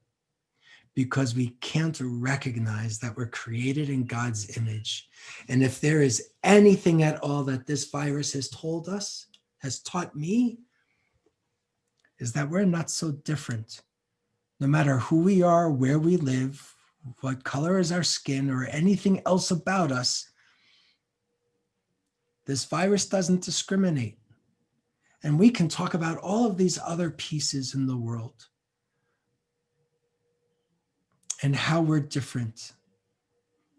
because we can't recognize that we're created in God's image. And if there is anything at all that this virus has told us, has taught me, is that we're not so different. No matter who we are, where we live, what color is our skin, or anything else about us, this virus doesn't discriminate. And we can talk about all of these other pieces in the world and how we're different.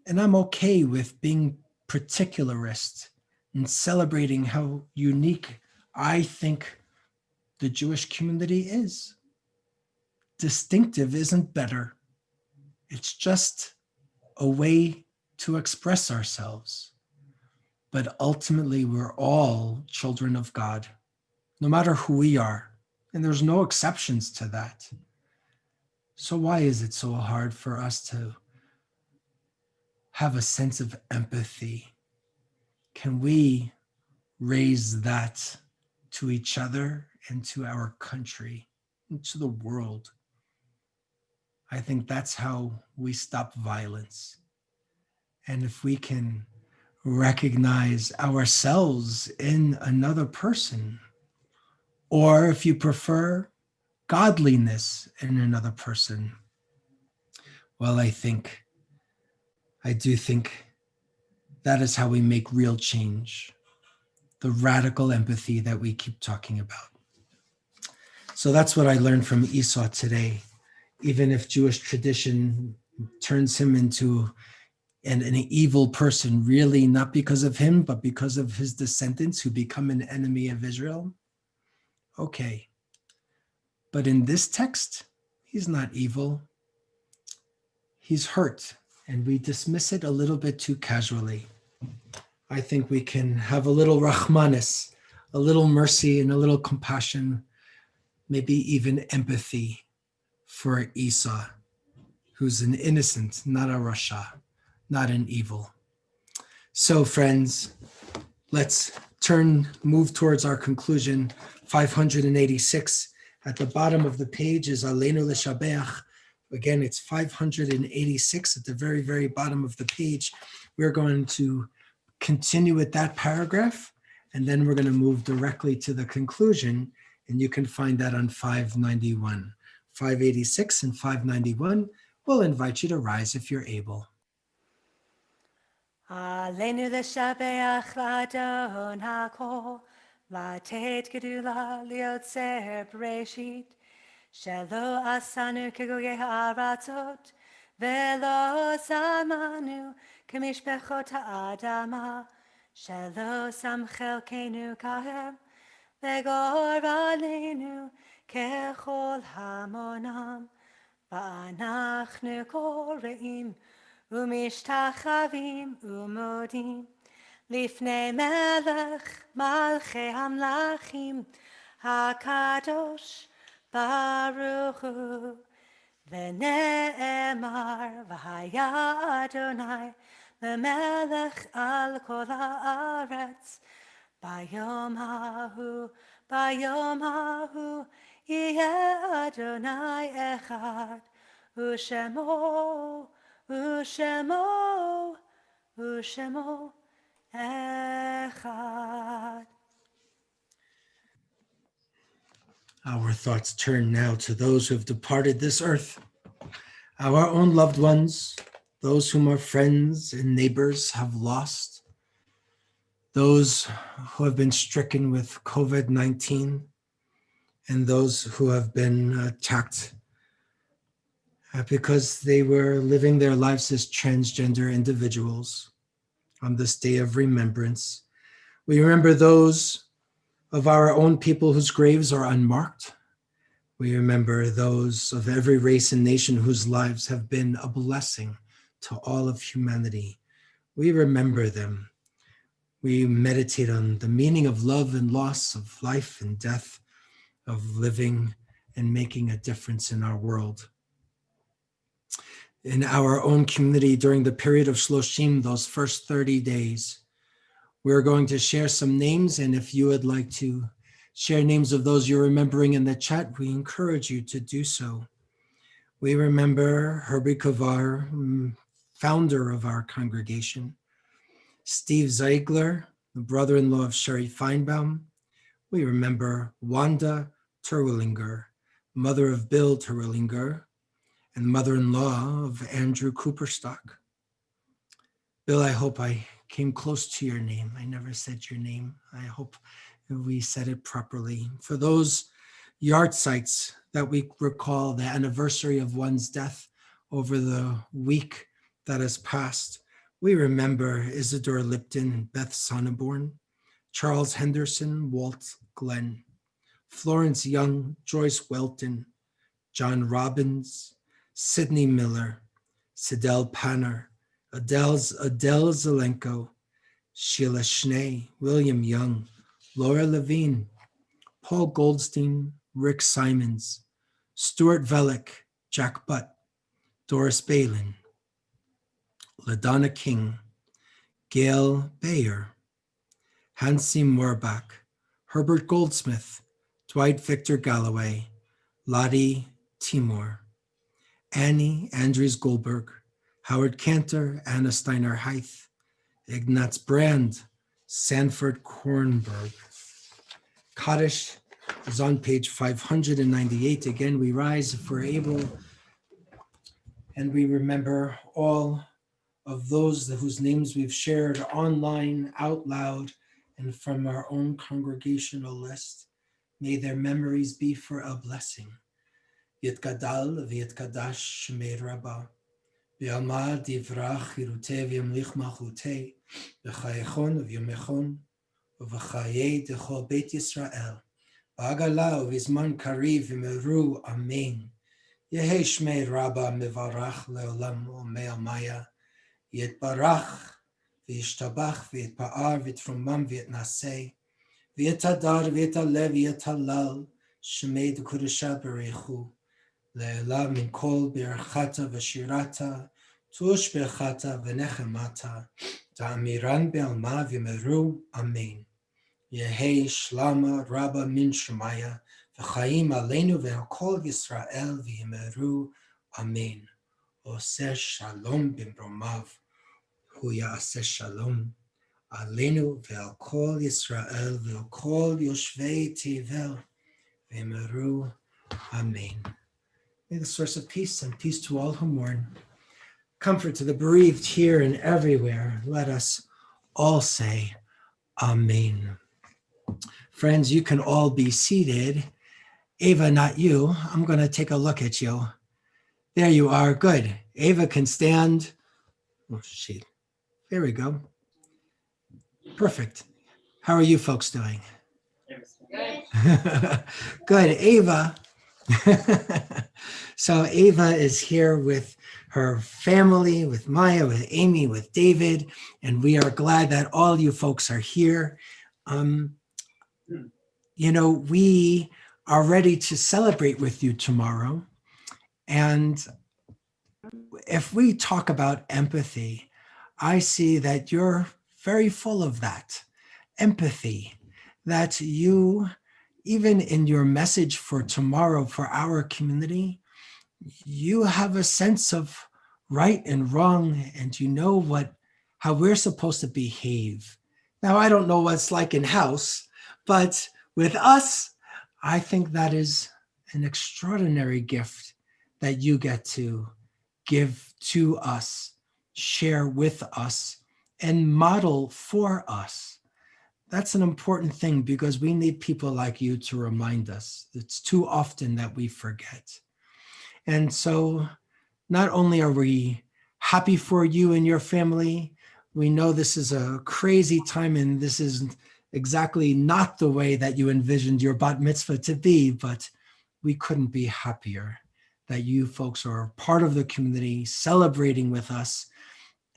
And I'm okay with being particularist and celebrating how unique I think the Jewish community is. Distinctive isn't better. It's just a way to express ourselves. But ultimately, we're all children of God, no matter who we are. And there's no exceptions to that. So why is it so hard for us to have a sense of empathy? Can we raise that to each other and to our country and to the world? I think that's how we stop violence. And if we can recognize ourselves in another person, or if you prefer, godliness in another person, well, I do think that is how we make real change, the radical empathy that we keep talking about. So that's what I learned from Esau today. Even if Jewish tradition turns him into an evil person, really not because of him, but because of his descendants who become an enemy of Israel, okay. But in this text, he's not evil. He's hurt, and we dismiss it a little bit too casually. I think we can have a little rachmanis, a little mercy and a little compassion, maybe even empathy for Esau, who's an innocent, not a rasha, not an evil. So friends, let's move towards our conclusion. 586 at the bottom of the page is Aleinu L'Shabeach. Again, it's 586 at the very, very bottom of the page. We're going to continue with that paragraph, and then we're going to move directly to the conclusion, and you can find that on 591. 586 and 591. We'll invite you to rise if you're able. Aleinu l'shabeach l'adon hakol, לתת גדולה ליוצר בראשית, שלא עשנו כגויי הארצות, ולא שמנו כמשפחות האדמה, שלא שם חלקנו כהם, וגורלנו ככל המונם, ואנחנו קוראים ומשתחווים ומודים לפני מלך מלכי המלכים הקדוש ברוך הוא. ונאמר והיה אדוני למלך על כל הארץ, ביום ההוא יהיה אדוני אחד, ושמו echad. Our thoughts turn now to those who have departed this earth, our own loved ones, those whom our friends and neighbors have lost, those who have been stricken with COVID-19, and those who have been attacked because they were living their lives as transgender individuals. On this day of remembrance, we remember those of our own people whose graves are unmarked. We remember those of every race and nation whose lives have been a blessing to all of humanity. We remember them. We meditate on the meaning of love and loss, of life and death, of living and making a difference in our world. In our own community during the period of Shloshim, those first 30 days, we're going to share some names, and if you would like to share names of those you're remembering in the chat, we encourage you to do so. We remember Herbie Kavar, founder of our congregation, Steve Zeigler, the brother-in-law of Sherry Feinbaum. We remember Wanda Terwillinger, mother of Bill Terwillinger, and mother-in-law of Andrew Cooperstock. Bill, I hope I came close to your name. I never said your name. I hope we said it properly. For those yard sites that we recall the anniversary of one's death over the week that has passed, we remember Isidore Lipton and Beth Sonneborn, Charles Henderson, Walt Glenn, Florence Young, Joyce Welton, John Robbins, Sidney Miller, Sidel Panner, Adele Zelenko, Sheila Schnee, William Young, Laura Levine, Paul Goldstein, Rick Simons, Stuart Velick, Jack Butt, Doris Balin, LaDonna King, Gail Bayer, Hansi Morbach, Herbert Goldsmith, Dwight Victor Galloway, Lottie Timor, Annie Andres Goldberg, Howard Cantor, Anna Steiner Heith, Ignaz Brand, Sanford Kornberg. Kaddish is on page 598. Again, we rise if we're able, and we remember all of those whose names we've shared online, out loud, and from our own congregational list. May their memories be for a blessing. Yitgadal v'yitkadash shemei Rabbah. V'yamad yivrach yiruteh v'yamlich malchuteh. V'chayechon v'yomechon. V'chayei d'chol Beit Yisrael. V'agala v'zman kariv v'meru amen. Yehi shmei Rabbah mevarach leolam u'me'amaya. Yitbarach v'yishtabach v'yitpa'ar v'yitfromam v'yitnaseh. V'yitadar v'yitalev v'yitalal. Shemei d'kudusha berechu. Le'ela min kol berachata v'shirata. Tush berachata v'nechemata. Ta'amiran be'alma v'meru amen. Yehi shlama rabba min shemaya. V'chaim aleinu ve'akol Yisrael v'yimeru amen. Oseh shalom b'mromav. Hu ya'aseh shalom. Aleinu ve'al kol Yisrael ve'al kol yoshvei tevel v'yimeru amen. May the source of peace and peace to all who mourn, comfort to the bereaved here and everywhere. Let us all say amen. Friends, you can all be seated. Ava, not you. I'm going to take a look at you. There you are. Good. Ava can stand. Oh, shit. There we go. Perfect. How are you folks doing? Good. Good. Ava. So Ava is here with her family, with Maya, with Amy, with David, and we are glad that all you folks are here. We are ready to celebrate with you tomorrow. And if we talk about empathy, I see that you're very full of that empathy, that you, even in your message for tomorrow for our community, you have a sense of right and wrong, and you know how we're supposed to behave. Now, I don't know what it's like in house, but with us, I think that is an extraordinary gift that you get to give to us, share with us, and model for us. That's an important thing because we need people like you to remind us. It's too often that we forget. And so not only are we happy for you and your family, we know this is a crazy time and this is exactly not the way that you envisioned your bat mitzvah to be, but we couldn't be happier that you folks are part of the community celebrating with us.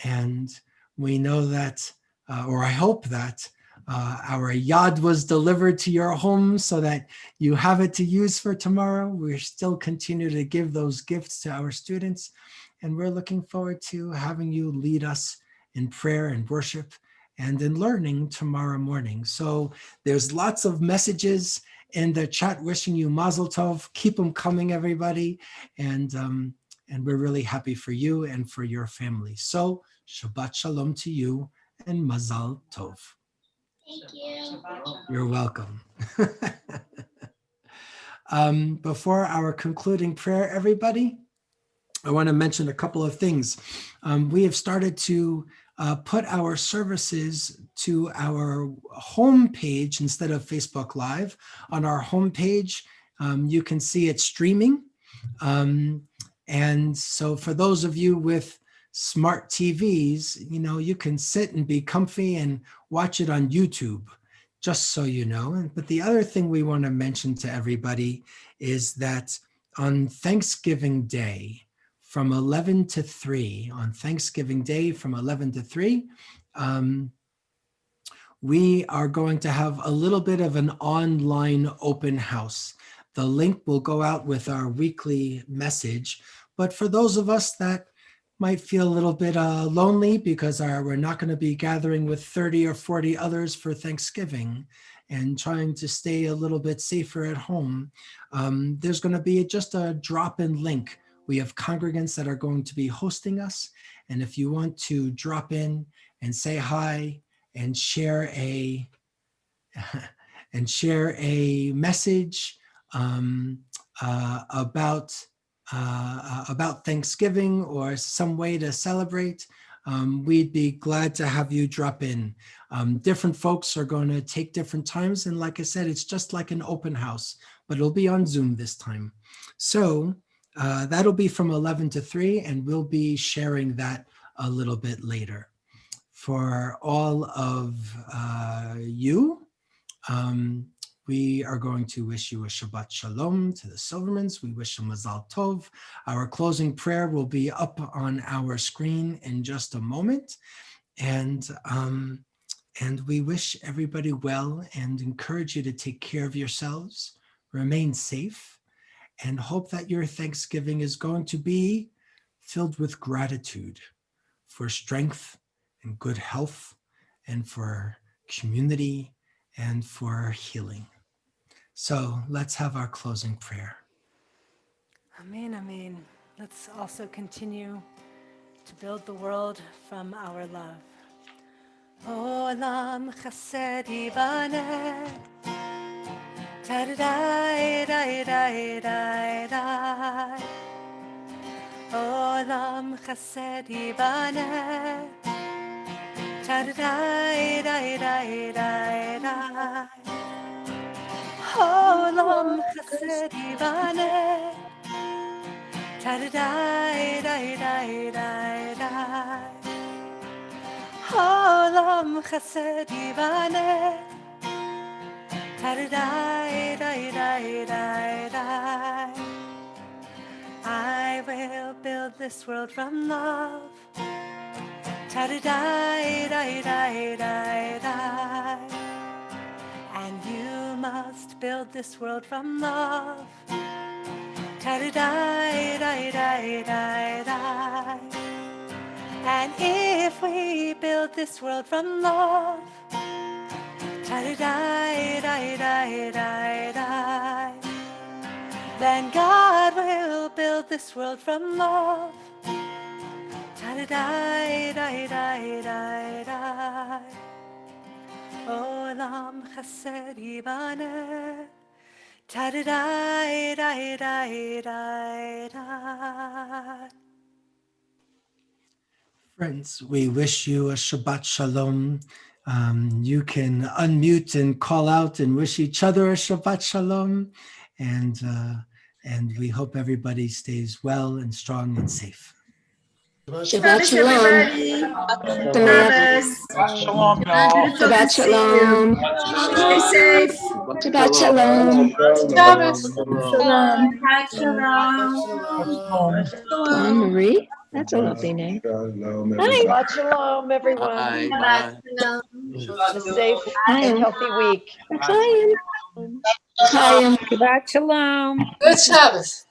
And we know that or I hope that our yad was delivered to your home so that you have it to use for tomorrow. We're still continue to give those gifts to our students, and we're looking forward to having you lead us in prayer and worship and in learning tomorrow morning. So there's lots of messages in the chat wishing you Mazel Tov. Keep them coming, everybody. And we're really happy for you and for your family. So Shabbat Shalom to you and Mazal Tov. Thank you. You're welcome. Before our concluding prayer, everybody, I want to mention a couple of things. We have started to put our services to our home page instead of Facebook Live. On our home page, you can see it streaming. And so for those of you with smart TVs, you can sit and be comfy and watch it on YouTube, just so you know. But the other thing we want to mention to everybody is that on Thanksgiving Day, from 11 to 3, we are going to have a little bit of an online open house. The link will go out with our weekly message. But for those of us that might feel a little bit lonely because we're not going to be gathering with 30 or 40 others for Thanksgiving and trying to stay a little bit safer at home, there's going to be just a drop-in link. We have congregants that are going to be hosting us. And if you want to drop in and say hi and share a message about Thanksgiving or some way to celebrate, we'd be glad to have you drop in. Different folks are going to take different times. And like I said, it's just like an open house, but it'll be on Zoom this time. So that'll be from 11 to 3, and we'll be sharing that a little bit later. For all of you, we are going to wish you a Shabbat Shalom. To the Silvermans, we wish you Mazal Tov. Our closing prayer will be up on our screen in just a moment. And we wish everybody well and encourage you to take care of yourselves, remain safe, and hope that your Thanksgiving is going to be filled with gratitude for strength and good health and for community and for healing. So let's have our closing prayer. Amen, amen. Let's also continue to build the world from our love. Olam chesed yibaneh, ta-da-dai, dai, dai, dai. Olam chesed yibaneh, ta-da-dai, dai, dai, dai. Olam chesed yibaneh, ta-da-dai, dai, dai, dai. Olam chesed yibaneh, ta-da-dai, dai, dai, dai. I will build this world from love, ta-da-dai, dai, dai, dai. And you must build this world from love, ta-da-dai, dai, dai, dai. And if we build this world from love, ta-da-dai, dai, dai, dai, then God will build this world from love, ta-da-dai, dai, dai. Olam chesed yibaneh, ta-da-dai, dai. Friends, we wish you a Shabbat Shalom. You can unmute and call out and wish each other a Shabbat Shalom. And we hope everybody stays well and strong and safe. Shabbat Shalom. Shabbat Shalom, y'all. Shabbat Shalom. Stay safe. Shabbat Shalom. Shabbat Shalom. Shabbat Shalom. Dawn Marie. That's a lovely name. Shalom, Hi. everybody. Shabbat shalom, everyone. Bye. Bye. Have a safe and healthy week. Chaim. Chaim. Shabbat shalom. Good Shabbos.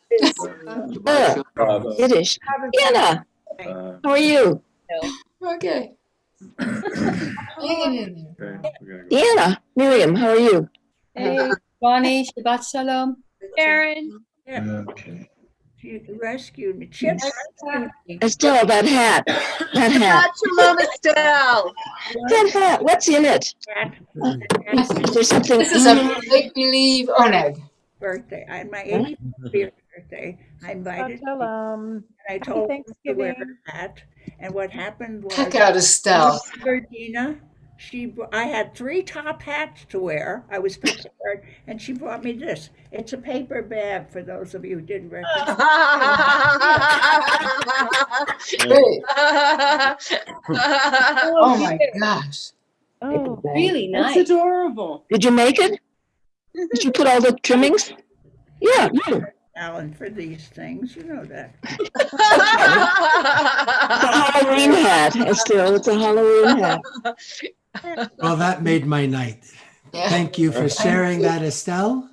Yiddish. Diana, how are you? Okay. Hanging in there. Diana, Miriam, how are you? Hey, Bonnie, Shabbat shalom. Karen. Okay. You rescued me. Chip rescued me. Estelle, that hat. That hat. Shalom, Estelle. That hat. What's in it? I think Is there something? this is a make-believe oneg. Birthday. I had my 85th birthday. I invited people, and I told them to wear a hat. And what happened was Heck out, Estelle. Gina, I had 3 top hats to wear. I was prepared, and she brought me this. It's a paper bag for those of you who didn't recognize. Great. Oh my gosh. Oh, really nice. That's adorable. Did you make it? Did you put all the trimmings? Yeah, you. Alan, for these things, you know that. It's a Halloween hat, Estelle. It's a Halloween hat. Well, that made my night. Yeah. Thank you for sharing that, Estelle.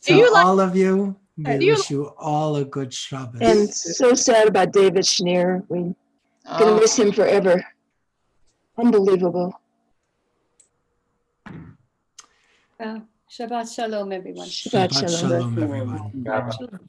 Do To you like- all of you, we do you- wish you all a good Shabbos. And so sad about David Schneer. We're going to miss him forever. Unbelievable. Shabbat shalom, everyone. Shabbat Shabbat shalom. shalom, everyone.